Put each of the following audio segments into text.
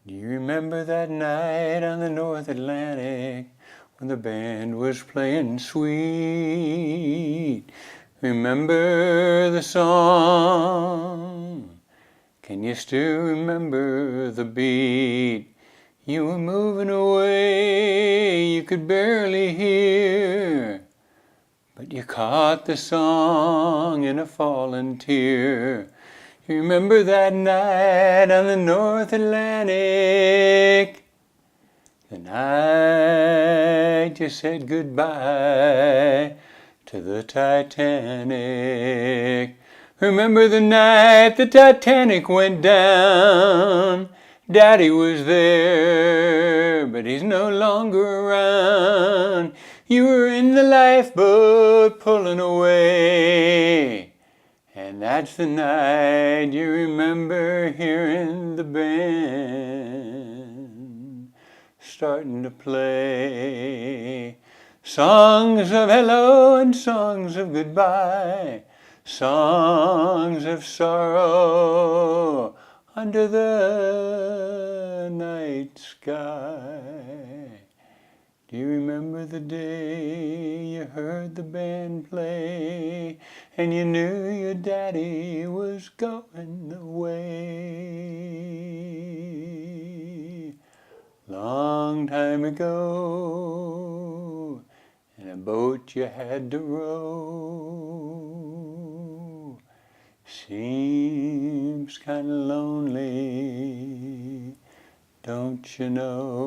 Do you remember that night on the North Atlantic when the band was playing sweet? Remember the song? Can you still remember the beat? You were moving away, you could barely hear, but you caught the song in a falling tear. You remember that night on the North Atlantic, the night you said goodbye to the Titanic. Remember the night the Titanic went down. Daddy was there, but he's no longer around. You were in the lifeboat pulling away, and that's the night you remember hearing the band starting to play. Songs of hello and songs of goodbye, songs of sorrow under the night sky. Do you remember the day you heard the band play and you knew your daddy was going away? Long time ago, in a boat you had to row. Seems kind of lonely, don't you know?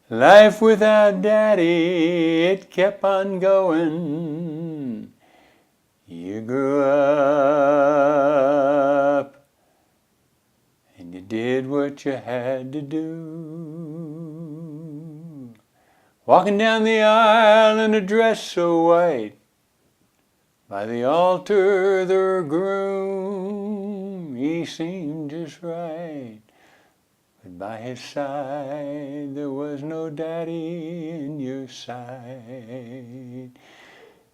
Life without Daddy, it kept on going. You grew up and you did what you had to do. Walking down the aisle in a dress so white, by the altar the groom, he seemed just right. But by his side there was no daddy in your sight.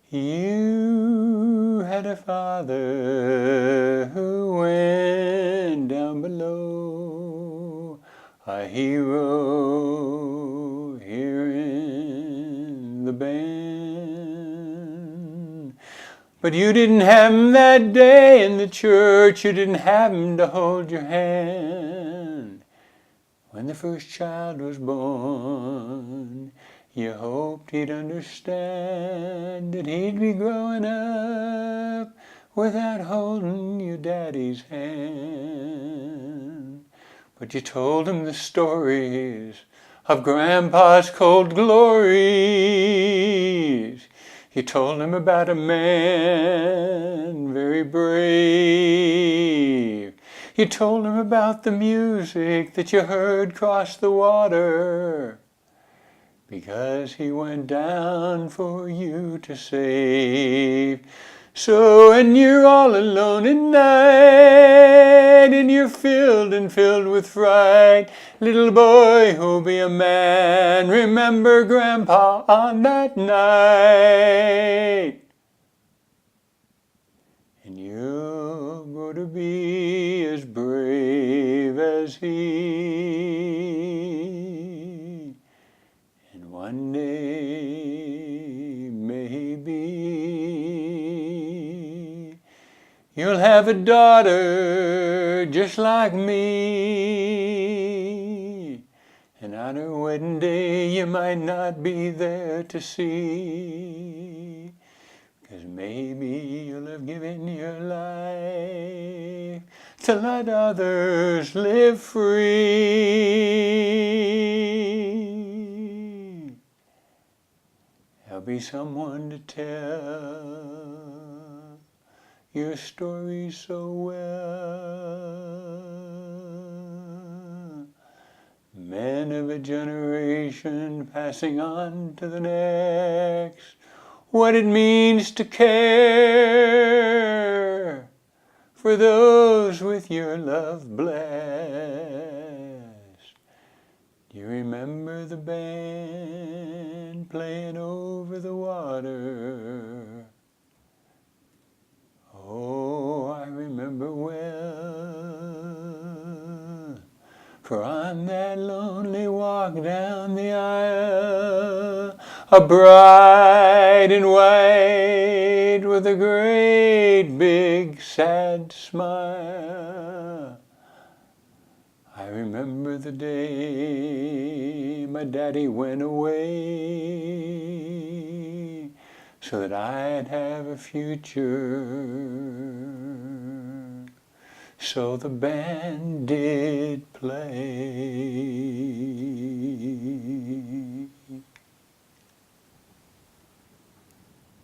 You had a father who went down below, a hero here in the band. But you didn't have him that day in the church, you didn't have him to hold your hand. When the first child was born, you hoped he'd understand that he'd be growing up without holding your daddy's hand. But you told him the stories of Grandpa's cold glories. You told him about a man very brave. You told him about the music that you heard cross the water, because he went down for you to save. So when you're all alone at night and you're filled with fright, little boy who'll be a man, remember Grandpa on that night. And you'll grow to be as brave as he. And one day, maybe, you'll have a daughter just like me. And on her wedding day, you might not be there to see. 'Cause maybe you'll have given your life to let others live free. There'll be someone to tell your story so well. Men of a generation passing on to the next what it means to care for those with your love blessed. Do you remember the band playing over the water? Oh, I remember well. For on that lonely walk down the aisle, a bride in white with a great big sad smile, I remember the day my daddy went away so that I'd have a future. So the band did play.